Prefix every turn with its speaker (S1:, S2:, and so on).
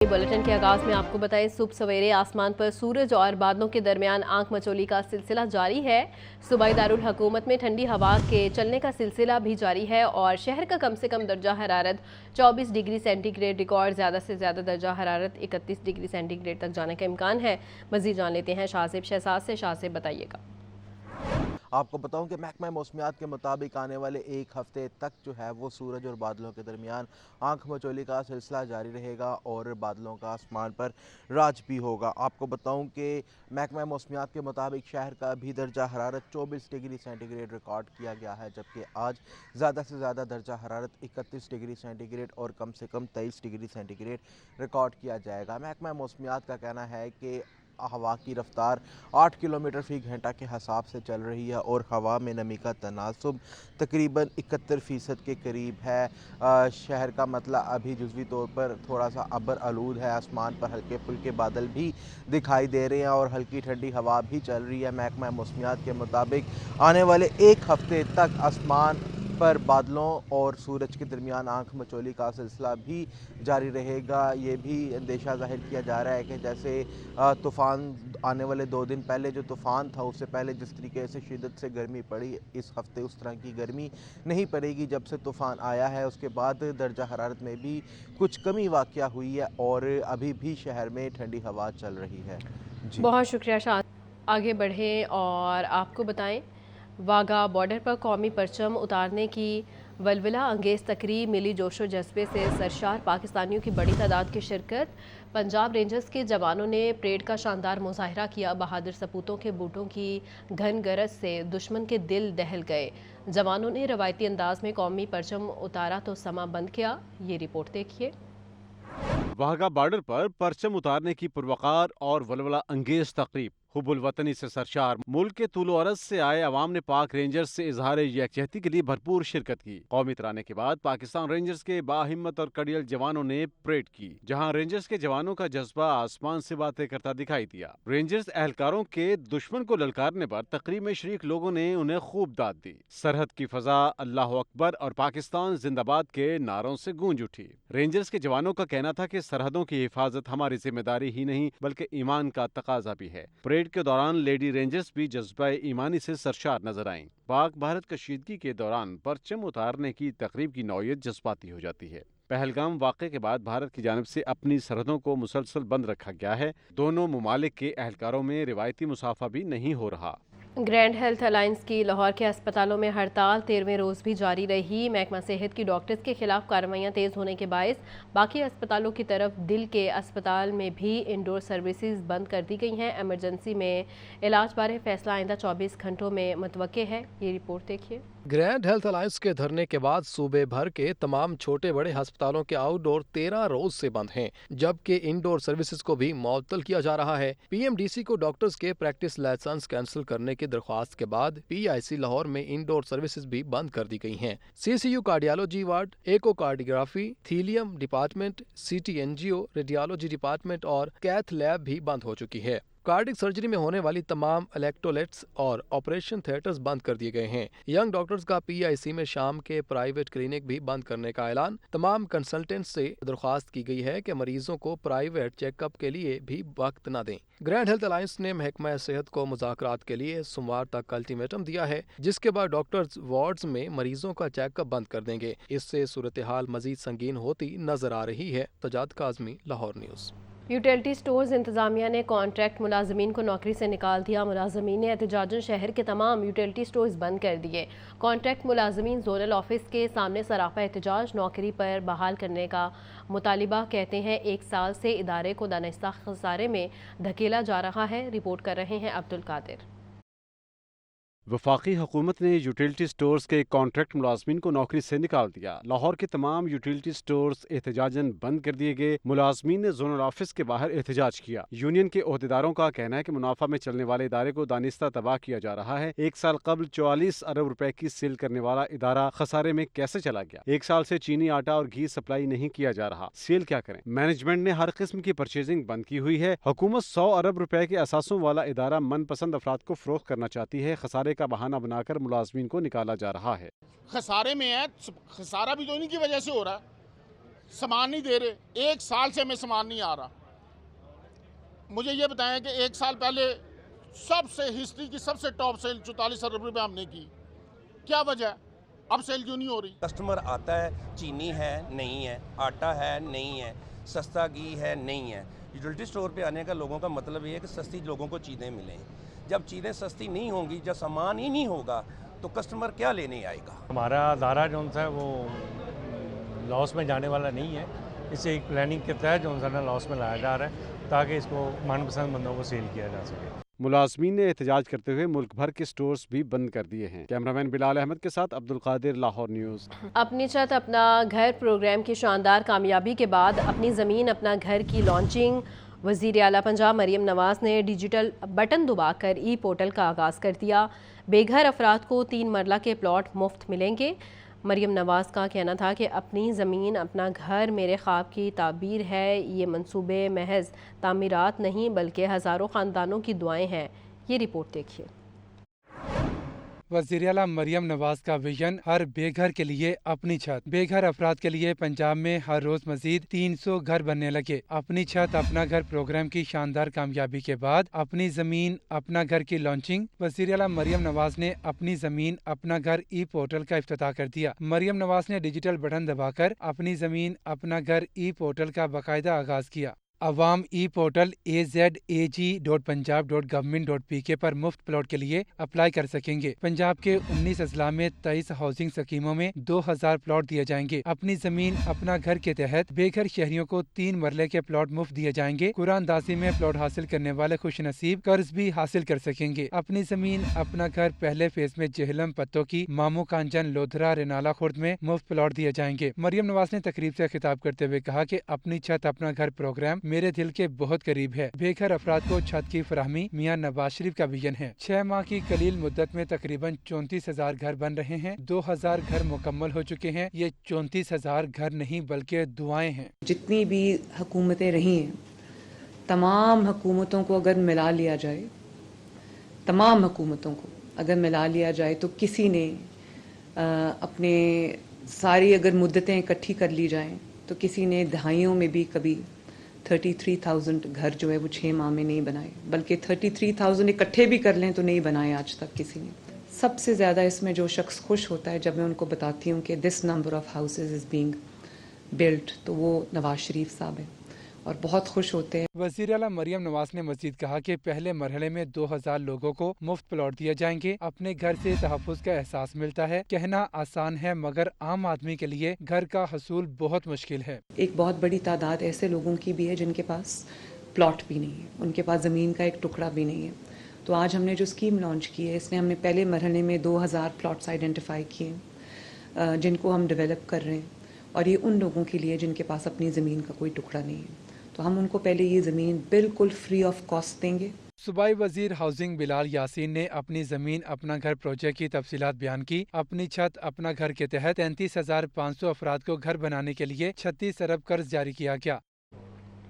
S1: Bulletin के आगाज में आपको बताएं, सुबह सवेरे आसमान पर सूरज और बादलों के दरमियान आंख मचोली का सिलसिला जारी है। सूबाई दारुल हुकूमत में ठंडी हवा के चलने का सिलसिला भी जारी है और शहर का कम से कम दर्जा हरारत 24 डिग्री सेंटीग्रेड रिकॉर्ड, ज़्यादा से ज़्यादा दर्जा हरारत 31 डिग्री सेंटीग्रेड तक जाने का इम्कान है। मज़ीद जान लेते हैं शाहज़ेब शहजाद से। शाहज़ेब, बताइएगा।
S2: आपको बताऊं कि महकमा मौसमियात के मुताबिक आने वाले एक हफ्ते तक जो है वो सूरज और बादलों के दरमियान आंख मचोली का सिलसिला जारी रहेगा और बादलों का आसमान पर राज भी होगा। आपको बताऊं कि महकमा मौसमियात के मुताबिक शहर का भी दर्जा हरारत 24 डिग्री सेंटीग्रेड रिकॉर्ड किया गया है, जबकि आज ज़्यादा से ज़्यादा दर्जा हरारत 31 डिग्री सेंटीग्रेड और कम से कम 23 डिग्री सेंटीग्रेड रिकॉर्ड किया जाएगा। महकमा मौसमियात का कहना है कि हवा की रफ्तार 8 किलोमीटर फ़ी घंटा के हिसाब से चल रही है और हवा में नमी का तनासुब तकरीबन 71% के करीब है। शहर का मतला अभी जुज़वी तौर पर थोड़ा सा अबर आलूद है, आसमान पर हल्के फुल्के बादल भी दिखाई दे रहे हैं और हल्की ठंडी हवा भी चल रही है। महकमा मौसमियात के मुताबिक आने वाले एक हफ्ते तक आसमान पर बादलों और सूरज के दरमियान आंख मचोली का सिलसिला भी जारी रहेगा। ये भी अंदेशा जाहिर किया जा रहा है कि जैसे तूफ़ान आने वाले 2 दिन पहले जो तूफ़ान था उससे पहले जिस तरीके से शिद्दत से गर्मी पड़ी, इस हफ्ते उस तरह की गर्मी नहीं पड़ेगी। जब से तूफ़ान आया है उसके बाद दर्जा हरारत में भी कुछ कमी वाक़या हुई है और अभी भी शहर में ठंडी हवा चल रही है। जी,
S1: बहुत शुक्रिया शाह। आगे बढ़ें और आपको बताएं, वाघा बॉर्डर पर कौमी परचम उतारने की वलवला अंगेज़ तकरीब मिली जोशो जज्बे से सरशार पाकिस्तानियों की बड़ी तादाद की शिरकत। पंजाब रेंजर्स के जवानों ने परेड का शानदार मुजाहरा किया। बहादुर सपूतों के बूटों की घन गरज से दुश्मन के दिल दहल गए। जवानों ने रवायती अंदाज में कौमी परचम उतारा तो समा बंद किया। ये रिपोर्ट देखिए।
S3: वाघा बॉर्डर पर परचम उतारने की पुरवकार और वलवला अंगेज तकरीब हुब्बुल वतनी से सरशार मुल्क के तूलो अरज से आए अवाम ने पाक रेंजर्स से इजहार यकजहती के लिए भरपूर शिरकत की। कौमी तराने के बाद पाकिस्तान रेंजर्स के बाहिम्मत और कड़ियल जवानों ने परेड की, जहां रेंजर्स के जवानों का जज्बा आसमान से बातें करता दिखाई दिया। रेंजर्स एहलकारों के दुश्मन को ललकारने पर तकरीब में शरीक लोगों ने उन्हें खूब दाद दी। सरहद की फजा अल्लाह अकबर और पाकिस्तान जिंदाबाद के नारों से गूंज उठी। रेंजर्स के जवानों का कहना था कि सरहदों की हिफाजत हमारी जिम्मेदारी ही नहीं बल्कि ईमान का तकाजा भी है। परेड के दौरान लेडी रेंजर्स भी जज्बा ईमानी से सरशार नजर आईं। पाक भारत कशीदगी के दौरान परचम उतारने की तकरीब की नौयत जज्बाती हो जाती है। पहलगाम वाक़े के बाद भारत की जानिब से अपनी सरहदों को मुसलसल बंद रखा गया है। दोनों मुमालिक के एहलकारों में रिवायती मुसाफा भी नहीं हो रहा।
S1: ग्रैंड हेल्थ अलायंस की लाहौर के अस्पतालों में हड़ताल 13वें रोज़ भी जारी रही। महकमा सेहत की डॉक्टर्स के खिलाफ कार्रवाइयाँ तेज़ होने के बायस बाकी अस्पतालों की तरफ दिल के अस्पताल में भी इंडोर सर्विसेज बंद कर दी गई हैं। एमरजेंसी में इलाज बारे फैसला आइंदा 24 घंटों में मुतवक्के है। ये रिपोर्ट देखिए।
S4: ग्रैंड हेल्थ अलायंस के धरने के बाद सूबे भर के तमाम छोटे बड़े अस्पतालों के आउटडोर 13 रोज से बंद हैं, जबकि इंडोर सर्विसेज को भी मुअत्तल किया जा रहा है। पीएमडीसी को डॉक्टर्स के प्रैक्टिस लाइसेंस कैंसिल करने की दरख्वास्त के बाद पीआईसी लाहौर में इंडोर सर्विसेज भी बंद कर दी गई हैं। CCU cardiology ward, echocardiography, thallium department, CT angio, radiology department और कैथ लैब भी बंद हो चुकी है। कार्डिक सर्जरी में होने वाली तमाम इलेक्ट्रोलाइट्स और ऑपरेशन थिएटर्स बंद कर दिए गए हैं। यंग डॉक्टर्स का पीआईसी में शाम के प्राइवेट क्लिनिक भी बंद करने का ऐलान। तमाम कंसल्टेंट्स से दरख्वास्त की गई है कि मरीजों को प्राइवेट चेकअप के लिए भी वक्त न दें। ग्रैंड हेल्थ अलायंस ने महकमा सेहत को मुज़ाकरात के लिए सोमवार तक अल्टीमेटम दिया है, जिसके बाद डॉक्टर्स वार्ड्स में मरीजों का चेकअप बंद कर देंगे। इससे सूरत हाल मजीद संगीन होती नजर आ रही है। तजाद Kazmi, Lahore news.
S1: Utility stores इंतजामिया ने कॉन्ट्रैक्ट मुलाजमीन को नौकरी से निकाल दिया। मुलाजमीन ने एहतजाजन शहर के तमाम यूटिलिटी स्टोर्स बंद कर दिए। कॉन्ट्रैक्ट मुलाजमीन जोनल ऑफिस के सामने सराफा एहतजाज नौकरी पर बहाल करने का मुतालिबा कहते हैं। 1 साल से इदारे को दानिस्ता खसारे में धकेला जा रहा है। रिपोर्ट कर रहे हैं अब्दुल कादिर।
S3: वफाकी हुकूमत ने यूटिलिटी स्टोर्स के कॉन्ट्रैक्ट मुलाजमीन को नौकरी से निकाल दिया। लाहौर के तमाम यूटिलिटी स्टोर्स एहतजाजन बंद कर दिए गए। मुलाजमीन ने जोनल ऑफिस के बाहर एहतजाज किया। यूनियन के ओहदेदारों का कहना है कि मुनाफा में चलने वाले इदारे को दानिस्ता तबाह किया जा रहा है। 1 साल कबल 44 अरब रुपए की सेल करने वाला इदारा खसारे में कैसे चला गया? 1 साल से चीनी, आटा और घी सप्लाई नहीं किया जा रहा, सेल क्या करें? मैनेजमेंट ने हर किस्म की परचेजिंग बंद की हुई है। हुकूमत 100 अरब रुपए के असासों वाला इदारा मनपसंद अफराद को फरोख्त करना चाहती है। खसारे का बहाना बनाकर मुलाजमीन को निकाला जा रहा है।
S5: खसारे में है, खसारा भी तो इन्हीं की वजह से हो रहा है। सामान नहीं दे रहे। 1 साल से हमें सामान नहीं आ रहा। मुझे ये बताएं कि 1 साल पहले सबसे हिस्ट्री की सबसे टॉप सेल 44 अरब रुपये हमने की, क्या वजह है? अब सेल क्यों नहीं हो रही?
S6: कस्टमर आता है, चीनी है नहीं है, आटा है नहीं है, सस्ता घी है नहीं है। यूटिलिटी स्टोर पे आने का लोगों का मतलब ये है कि सस्ती लोगों को चीज़ें मिलें। जब चीज़ें सस्ती नहीं होंगी, जब सामान ही नहीं होगा, तो कस्टमर क्या लेने आएगा?
S7: हमारा अदारा जो है वो लॉस में जाने वाला नहीं है। इसे एक प्लानिंग के तहत जो है लॉस में लाया जा रहा है ताकि इसको मनपसंद बंदों को सेल किया जा सके।
S3: मुलाजमीन ने एहतजाज करते हुए मुल्क भर के स्टोर्स भी बंद कर दिए हैं। कैमरामैन बिलाल अहमद के साथ अब्दुल कादिर, लाहौर न्यूज़।
S1: अपनी छत अपना घर प्रोग्राम की शानदार कामयाबी के बाद अपनी ज़मीन अपना घर की लॉन्चिंग वज़ीर आला पंजाब मरियम नवाज़ ने डिजिटल बटन दबाकर ई पोर्टल का आगाज़ कर दिया। बेघर अफराद को 3 मरला के प्लॉट मुफ्त मिलेंगे। मरियम नवाज़ का कहना था कि अपनी ज़मीन अपना घर मेरे ख्वाब की ताबीर है। ये मंसूबे महज तामीरात नहीं बल्कि हज़ारों ख़ानदानों की दुआएं हैं। ये रिपोर्ट देखिए।
S8: वज़ीर आला मरियम नवाज का विजन हर बेघर के लिए अपनी छत। बेघर अफराद के लिए पंजाब में हर रोज मजीद 300 घर बनने लगे। अपनी छत अपना घर प्रोग्राम की शानदार कामयाबी के बाद अपनी जमीन अपना घर की लॉन्चिंग वज़ीर आला मरियम नवाज ने अपनी जमीन अपना घर ई पोर्टल का इफ्तिताह कर दिया। मरियम नवाज ने डिजिटल बटन दबाकर अपनी जमीन अपना घर ई पोर्टल का बाकायदा आगाज किया। अवाम ई पोर्टल azag.punjab.government.pk पर मुफ्त प्लॉट के लिए अप्लाई कर सकेंगे। पंजाब के 19 अजला में 23 हाउसिंग स्कीमों में 2000 प्लॉट दिए जाएंगे। अपनी जमीन अपना घर के तहत बेघर शहरियों को 3 मरले के प्लॉट मुफ्त दिए जाएंगे। कुरानदासी में प्लॉट हासिल करने वाले खुश नसीब कर्ज भी हासिल कर सकेंगे। अपनी जमीन अपना घर पहले फेज में जेहलम पत्तों की मामू कांजन लोधरा रेनाला खुर्द में मुफ्त प्लॉट दिए जाएंगे। मरियम नवाज ने तकरीब से खिताब करते हुए कहा कि अपनी छत अपना घर प्रोग्राम मेरे दिल के बहुत करीब है। बेघर अफराद को छत की फराहमी मियां नवाज शरीफ का विजन है। 6 माह की कलील मुद्दत में तकरीबन 34,000 घर बन रहे हैं। 2000 घर मुकम्मल हो चुके हैं। ये 34,000 घर नहीं बल्कि दुआएं हैं।
S9: जितनी भी हुकूमतें रही हैं, तमाम हुकूमतों को अगर मिला लिया जाए, तमाम हुकूमतों को अगर मिला लिया जाए तो किसी ने अपने सारी अगर मुद्दतें इकट्ठी कर ली जाएं तो किसी ने दहाइयों में भी कभी 33,000 घर जो है वो 6 माह में नहीं बनाए, बल्कि 33,000 इकट्ठे भी कर लें तो नहीं बनाए आज तक किसी ने। सबसे ज़्यादा इसमें जो शख्स खुश होता है जब मैं उनको बताती हूँ कि this number of houses is being built, तो वो नवाज शरीफ साहब हैं और बहुत खुश होते हैं।
S8: वज़ीर आला मरियम नवाज ने मज़ीद कहा कि पहले मरहले में 2000 लोगों को मुफ्त प्लॉट दिए जाएंगे। अपने घर से तहफ़्फ़ुज़ का एहसास मिलता है। कहना आसान है मगर आम आदमी के लिए घर का हसूल बहुत मुश्किल है।
S9: एक बहुत बड़ी तादाद ऐसे लोगों की भी है जिनके पास प्लॉट भी नहीं है, उनके पास ज़मीन का एक टुकड़ा भी नहीं है। तो आज हमने जो स्कीम लॉन्च की है, इसमें हमने पहले मरहले में 2000 प्लॉट्स आइडेंटिफाई किए जिनको हम डेवलप कर रहे हैं, और ये उन लोगों के लिए जिनके पास अपनी ज़मीन का कोई टुकड़ा नहीं है। तो हम उनको पहले ये ज़मीन बिल्कुल फ्री ऑफ कॉस्ट देंगे।
S8: सूबाई वजीर हाउसिंग बिलाल यासीन ने अपनी जमीन अपना घर प्रोजेक्ट की तफसीलात बयान की। अपनी छत अपना घर के तहत 33,500 अफराद को घर बनाने के लिए 36 अरब कर्ज जारी किया गया।